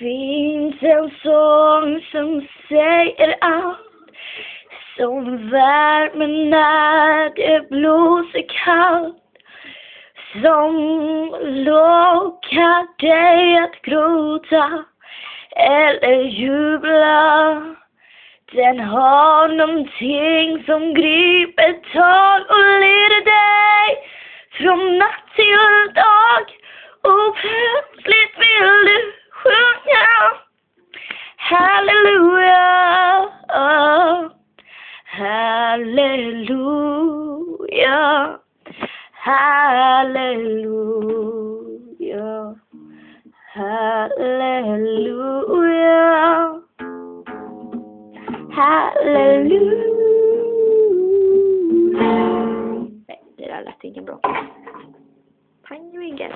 finns en sång som säger allt, som värmer när det blåser kallt, som lockar dig att gråta eller jubla. Den har någonting som griper tag och leder dig från natt till dag, och plötsligt vill du sjunga halleluja, halleluja, halleluja, halleluja, halleluja. Nej, det där lät inte bra. Pang i ryggen.